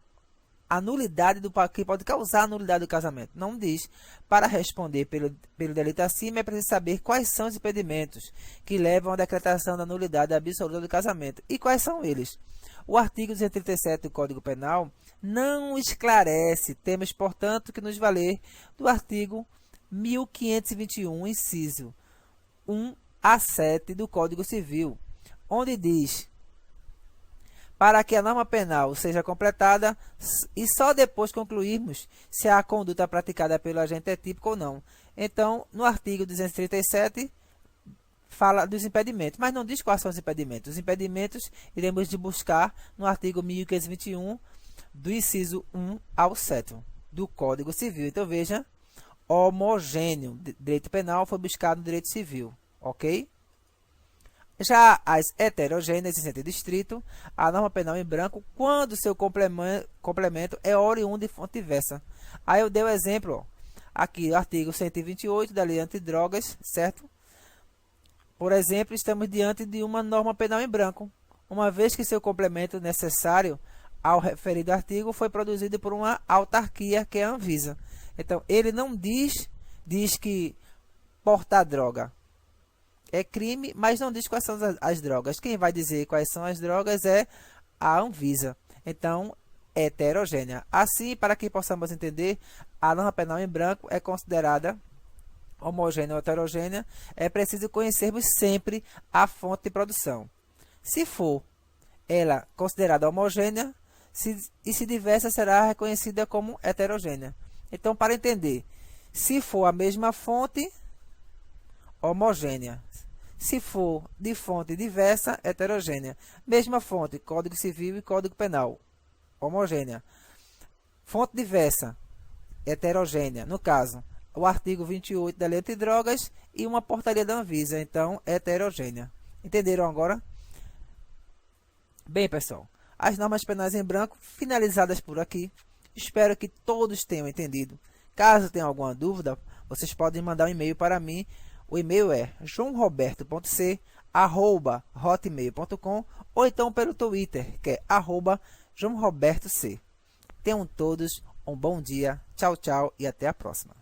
a nulidade que pode causar a nulidade do casamento? Não diz. Para responder pelo delito acima, é preciso saber quais são os impedimentos que levam à decretação da nulidade absoluta do casamento. E quais são eles? O artigo 237 do Código Penal não esclarece. Temos, portanto, que nos valer do artigo 1521, inciso 1 a 7 do Código Civil, onde diz: para que a norma penal seja completada e só depois concluirmos se a conduta praticada pelo agente é típica ou não. Então, no artigo 237, fala dos impedimentos, mas não diz quais são os impedimentos. Os impedimentos iremos de buscar no artigo 1521, do inciso 1 ao 7 do Código Civil. Então, veja, homogêneo, direito penal foi buscado no direito civil, ok? Já as heterogêneas em sentido estrito, a norma penal em branco, quando seu complemento é oriundo de fonte diversa. Aí eu dei o exemplo, ó, aqui, o artigo 128 da Lei Antidrogas, certo? Por exemplo, estamos diante de uma norma penal em branco, uma vez que seu complemento necessário ao referido artigo foi produzido por uma autarquia, que é a Anvisa. Então, ele não diz que portar droga é crime, mas não diz quais são as drogas. Quem vai dizer quais são as drogas é a Anvisa. Então, é heterogênea. Assim, para que possamos entender, a norma penal em branco é considerada homogênea ou heterogênea, é preciso conhecermos sempre a fonte de produção. Se for ela considerada homogênea, se diversa, será reconhecida como heterogênea. Então, para entender, se for a mesma fonte, homogênea. Se for de fonte diversa, heterogênea. Mesma fonte, Código Civil e Código Penal, homogênea. Fonte diversa, heterogênea. No caso, o artigo 28 da Lei Antidrogas e uma portaria da Anvisa. Então, heterogênea. Entenderam agora? Bem, pessoal, as normas penais em branco finalizadas por aqui. Espero que todos tenham entendido. Caso tenham alguma dúvida, vocês podem mandar um e-mail para mim. O e-mail é joaoroberto.c@hotmail.com ou então pelo Twitter, que é @joaorobertoc. Tenham todos um bom dia. Tchau, tchau e até a próxima.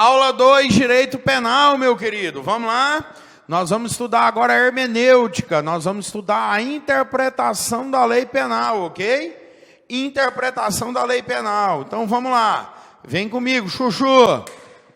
Aula 2, Direito Penal, meu querido. Vamos lá? Nós vamos estudar agora a hermenêutica. Nós vamos estudar a interpretação da lei penal, ok? Interpretação da lei penal. Então, vamos lá. Vem comigo, chuchu.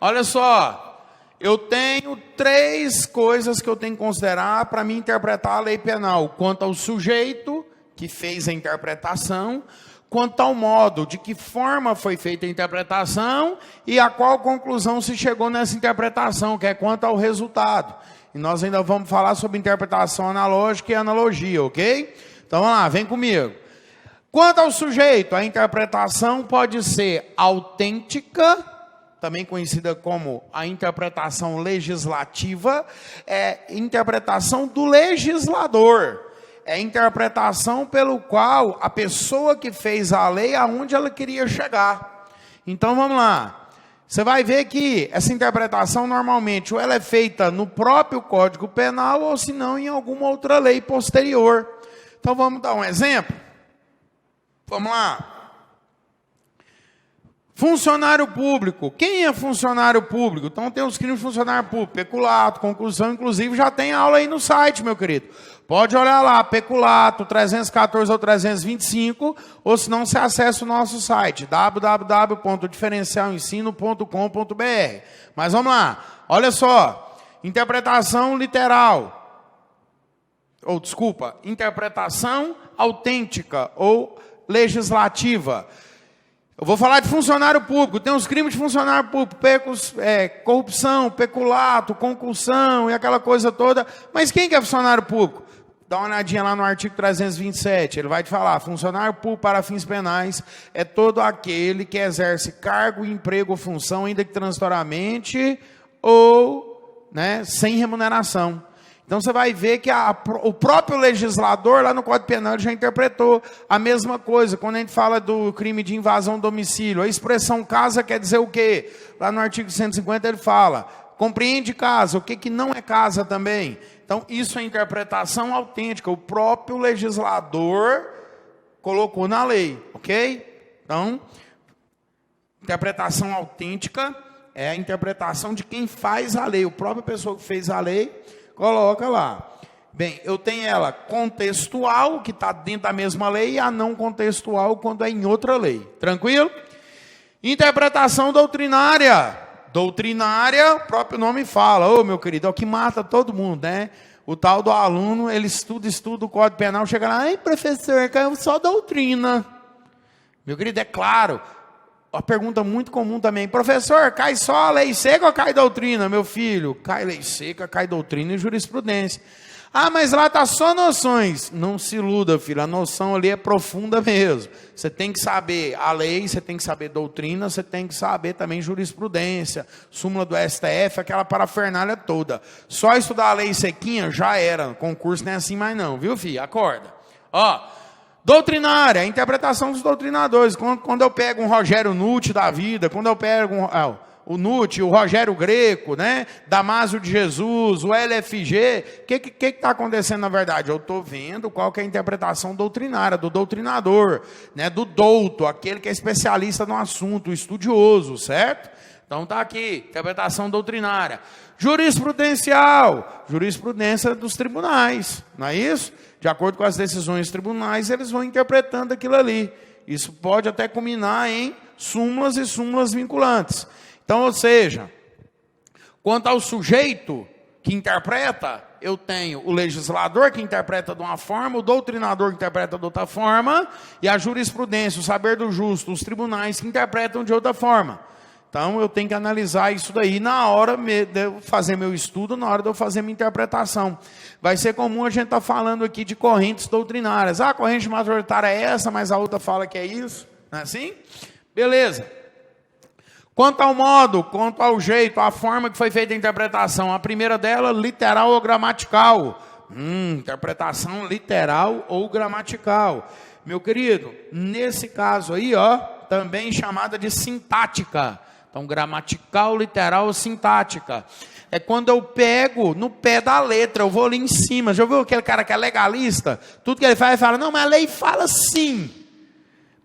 Olha só. Eu tenho 3 coisas que eu tenho que considerar para me interpretar a lei penal. Quanto ao sujeito que fez a interpretação, quanto ao modo, de que forma foi feita a interpretação e a qual conclusão se chegou nessa interpretação, que é quanto ao resultado. E nós ainda vamos falar sobre interpretação analógica e analogia, ok? Então vamos lá, vem comigo. Quanto ao sujeito, a interpretação pode ser autêntica, também conhecida como a interpretação legislativa, é interpretação do legislador. É a interpretação pelo qual a pessoa que fez a lei, aonde ela queria chegar. Então, vamos lá. Você vai ver que essa interpretação, normalmente, ou ela é feita no próprio Código Penal, ou se não, em alguma outra lei posterior. Então, vamos dar um exemplo? Vamos lá. Funcionário público. Quem é funcionário público? Então, tem os crimes de funcionário público. Peculato, conclusão, inclusive, já tem aula aí no site, meu querido. Pode olhar lá, peculato 314 ou 325, ou se não, você acessa o nosso site, www.diferencialensino.com.br. Mas vamos lá, olha só, interpretação literal, ou desculpa, interpretação autêntica ou legislativa. Eu vou falar de funcionário público, tem os crimes de funcionário público, corrupção, peculato, concussão e aquela coisa toda, mas quem que é funcionário público? Dá uma olhadinha lá no artigo 327, ele vai te falar, funcionário público para fins penais é todo aquele que exerce cargo, emprego ou função, ainda que transitoriamente ou sem remuneração. Então você vai ver que o próprio legislador lá no Código Penal já interpretou a mesma coisa. Quando a gente fala do crime de invasão do domicílio, a expressão casa quer dizer o quê? Lá no artigo 150 ele fala, compreende casa, o que não é casa também? Então Então, isso é interpretação autêntica. O próprio legislador colocou na lei, ok? Então, interpretação autêntica é a interpretação de quem faz a lei. O próprio pessoa que fez a lei coloca lá. Bem, eu tenho ela contextual, que está dentro da mesma lei, e a não contextual, quando é em outra lei. Tranquilo? Interpretação doutrinária. Doutrinária, o próprio nome fala. Ô, meu querido, é o que mata todo mundo, né? O tal do aluno, ele estuda o Código Penal, chega lá, ai, professor, caiu só doutrina. Meu querido, é claro. Uma pergunta muito comum também. Professor, cai só a lei seca ou cai doutrina? Meu filho, cai lei seca, cai doutrina e jurisprudência. Ah, mas lá está só noções. Não se iluda, filho. A noção ali é profunda mesmo. Você tem que saber a lei, você tem que saber doutrina, você tem que saber também jurisprudência, súmula do STF, aquela parafernália toda. Só estudar a lei sequinha já era. Concurso não é assim mais não, viu, filho? Acorda. Ó, doutrinária, a interpretação dos doutrinadores. Quando eu pego um Rogério Nutti da vida, quando eu pego o Nutti, o Rogério Greco, né? Damásio de Jesus, o LFG, o que está acontecendo na verdade? Eu estou vendo qual que é a interpretação doutrinária, do doutrinador, né? Do douto, aquele que é especialista no assunto, o estudioso, certo? Então está aqui, interpretação doutrinária. Jurisprudencial, jurisprudência dos tribunais, não é isso? De acordo com as decisões dos tribunais, eles vão interpretando aquilo ali. Isso pode até culminar em súmulas e súmulas vinculantes. Então, ou seja, quanto ao sujeito que interpreta, eu tenho o legislador que interpreta de uma forma, o doutrinador que interpreta de outra forma, e a jurisprudência, o saber do justo, os tribunais que interpretam de outra forma. Então, eu tenho que analisar isso daí na hora de eu fazer meu estudo, na hora de eu fazer minha interpretação. Vai ser comum a gente estar falando aqui de correntes doutrinárias. Ah, a corrente majoritária é essa, mas a outra fala que é isso. Não é assim? Beleza. Quanto ao modo, quanto ao jeito, a forma que foi feita a interpretação. A primeira dela, literal ou gramatical. Interpretação literal ou gramatical. Meu querido, nesse caso aí, ó, também chamada de sintática. Então, gramatical, literal ou sintática. É quando eu pego no pé da letra, eu vou ali em cima. Já ouviu aquele cara que é legalista? Tudo que ele faz, ele fala, não, mas a lei fala sim.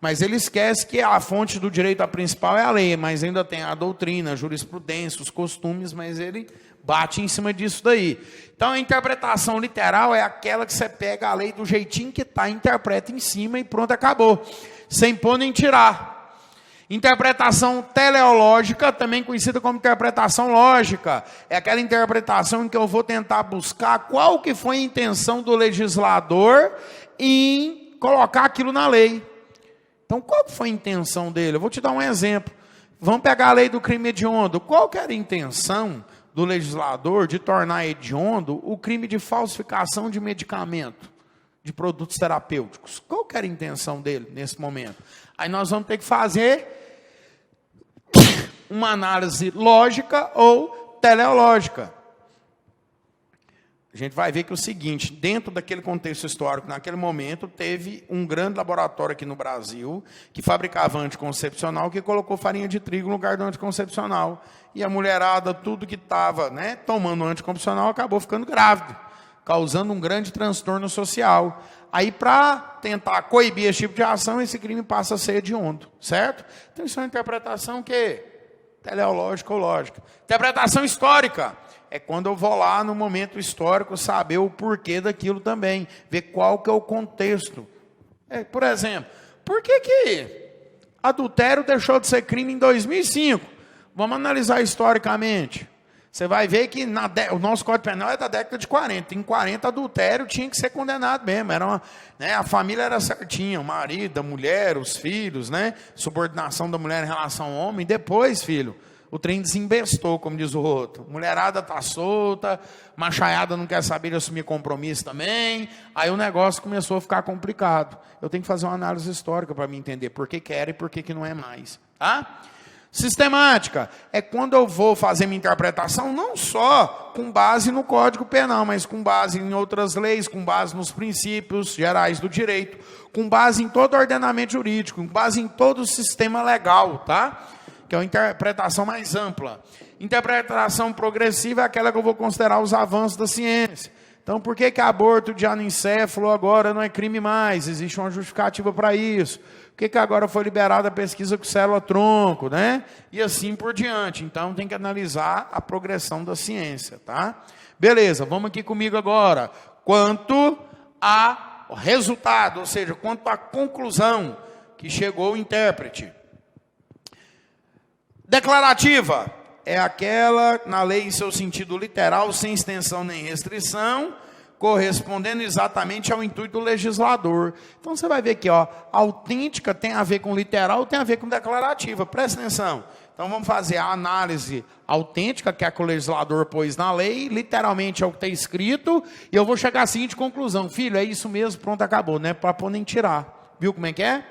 Mas ele esquece que a fonte do direito a principal é a lei, mas ainda tem a doutrina, a jurisprudência, os costumes, mas ele bate em cima disso daí. Então, a interpretação literal é aquela que você pega a lei do jeitinho que está, interpreta em cima e pronto, acabou. Sem pôr nem tirar. Interpretação teleológica, também conhecida como interpretação lógica. É aquela interpretação em que eu vou tentar buscar qual que foi a intenção do legislador em colocar aquilo na lei. Então, qual foi a intenção dele? Eu vou te dar um exemplo. Vamos pegar a lei do crime hediondo. Qual que era a intenção do legislador de tornar hediondo o crime de falsificação de medicamento, de produtos terapêuticos? Qual que era a intenção dele nesse momento? Aí nós vamos ter que fazer uma análise lógica ou teleológica. A gente vai ver que é o seguinte, dentro daquele contexto histórico, naquele momento, teve um grande laboratório aqui no Brasil, que fabricava anticoncepcional, que colocou farinha de trigo no lugar do anticoncepcional. E a mulherada, tudo que estava, né, tomando anticoncepcional, acabou ficando grávida, causando um grande transtorno social. Aí, para tentar coibir esse tipo de ação, esse crime passa a ser hediondo, certo? Então, isso é uma interpretação que teleológica ou lógica. Interpretação histórica. É quando eu vou lá no momento histórico saber o porquê daquilo também. Ver qual que é o contexto. Por exemplo, por que adultério deixou de ser crime em 2005? Vamos analisar historicamente. Você vai ver que o nosso Código Penal é da década de 40. Em 40, adultério tinha que ser condenado mesmo. Era a família era certinha, o marido, a mulher, os filhos, né? Subordinação da mulher em relação ao homem. Depois, filho, o trem desembestou, como diz o outro. Mulherada está solta, machaiada não quer saber de assumir compromisso também. Aí o negócio começou a ficar complicado. Eu tenho que fazer uma análise histórica para me entender por que era e por que não é mais. Tá? Sistemática é quando eu vou fazer minha interpretação não só com base no Código Penal, mas com base em outras leis, com base nos princípios gerais do direito, com base em todo o ordenamento jurídico, com base em todo o sistema legal, tá? Que é uma interpretação mais ampla. Interpretação progressiva é aquela que eu vou considerar os avanços da ciência. Então, por que aborto de anencefalo agora não é crime mais? Existe uma justificativa para isso. Por que agora foi liberada a pesquisa com célula-tronco, né? E assim por diante. Então, tem que analisar a progressão da ciência, tá? Beleza, vamos aqui comigo agora. Quanto ao resultado, ou seja, quanto à conclusão que chegou o intérprete. Declarativa é aquela na lei em seu sentido literal, sem extensão nem restrição, correspondendo exatamente ao intuito do legislador. Então você vai ver aqui, ó, autêntica tem a ver com literal, tem a ver com declarativa. Presta atenção. Então vamos fazer a análise autêntica, que é a que o legislador pôs na lei, literalmente é o que está escrito, e eu vou chegar à seguinte conclusão. Filho, é isso mesmo, pronto, acabou, não é para pôr nem tirar. Viu como é que é?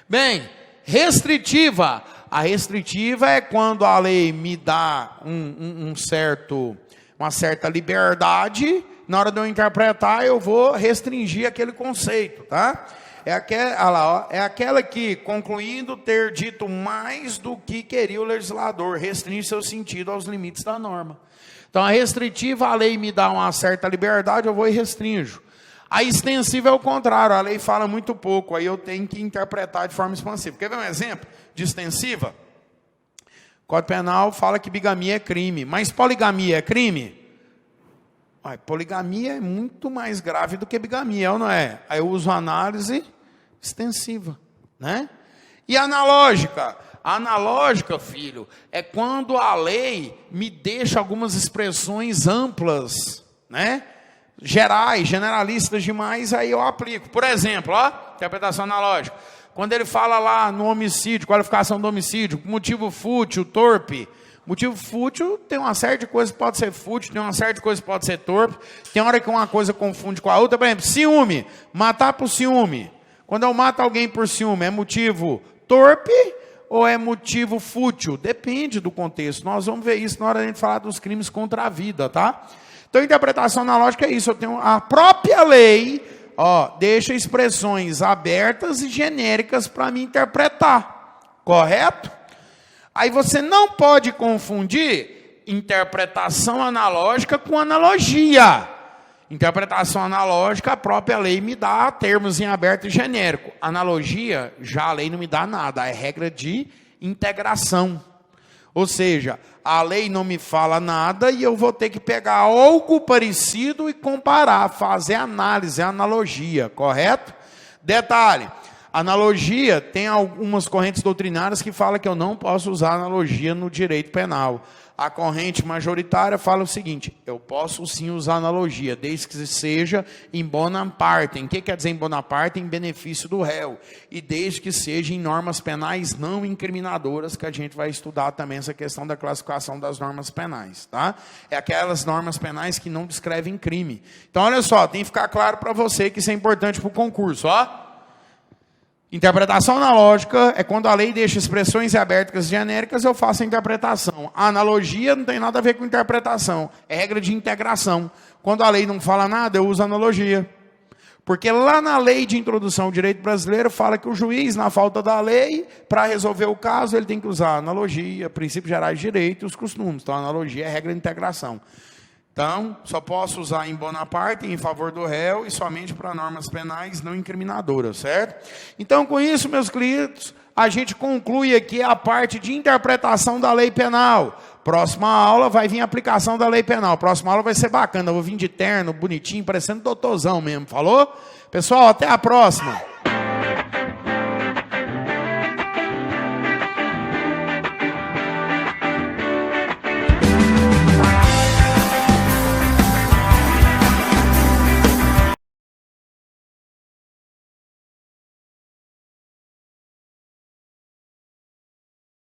Bem, restritiva. A restritiva é quando a lei me dá uma certa liberdade, na hora de eu interpretar, eu vou restringir aquele conceito, tá? É aquela que, concluindo ter dito mais do que queria o legislador, restringe seu sentido aos limites da norma. Então, a restritiva, a lei me dá uma certa liberdade, eu vou e restringo. A extensiva é o contrário, a lei fala muito pouco, aí eu tenho que interpretar de forma expansiva. Quer ver um exemplo de extensiva? O Código Penal fala que bigamia é crime, mas poligamia é crime? Poligamia é muito mais grave do que bigamia, ou não é? Aí eu uso análise extensiva, né? E analógica? Analógica, filho, é quando a lei me deixa algumas expressões amplas, né? Gerais, generalistas demais, aí eu aplico. Por exemplo, ó, interpretação analógica. Quando ele fala lá no homicídio, qualificação do homicídio, motivo fútil, torpe. Motivo fútil, tem uma série de coisas que pode ser fútil, tem uma série de coisas que pode ser torpe, tem hora que uma coisa confunde com a outra. Por exemplo, ciúme, matar por ciúme. Quando eu mato alguém por ciúme, é motivo torpe ou é motivo fútil? Depende do contexto. Nós vamos ver isso na hora de a gente falar dos crimes contra a vida, tá? Então, a interpretação analógica é isso. Eu tenho a própria lei, ó, deixa expressões abertas e genéricas para me interpretar. Correto? Aí você não pode confundir interpretação analógica com analogia. Interpretação analógica, a própria lei me dá termos em aberto e genérico. Analogia, já a lei não me dá nada, é regra de integração. Ou seja, a lei não me fala nada e eu vou ter que pegar algo parecido e comparar, fazer análise, analogia, correto? Detalhe, analogia, tem algumas correntes doutrinárias que falam que eu não posso usar analogia no direito penal. A corrente majoritária fala o seguinte, eu posso sim usar analogia, desde que seja em bona parte. O que quer dizer em bona parte? Em benefício do réu. E desde que seja em normas penais não incriminadoras, que a gente vai estudar também essa questão da classificação das normas penais. Tá? É aquelas normas penais que não descrevem crime. Então, olha só, tem que ficar claro para você que isso é importante para o concurso. Ó. Interpretação analógica é quando a lei deixa expressões abertas e genéricas, eu faço a interpretação. A analogia não tem nada a ver com interpretação, é regra de integração. Quando a lei não fala nada, eu uso analogia. Porque lá na lei de introdução ao direito brasileiro, fala que o juiz, na falta da lei, para resolver o caso, ele tem que usar analogia, princípios gerais de direito e os costumes. Então, a analogia é regra de integração. Então, só posso usar em bona parte, em favor do réu, e somente para normas penais não incriminadoras, certo? Então, com isso, meus queridos, a gente conclui aqui a parte de interpretação da lei penal. Próxima aula vai vir a aplicação da lei penal. Próxima aula vai ser bacana, eu vou vir de terno, bonitinho, parecendo doutorzão mesmo, falou? Pessoal, até a próxima.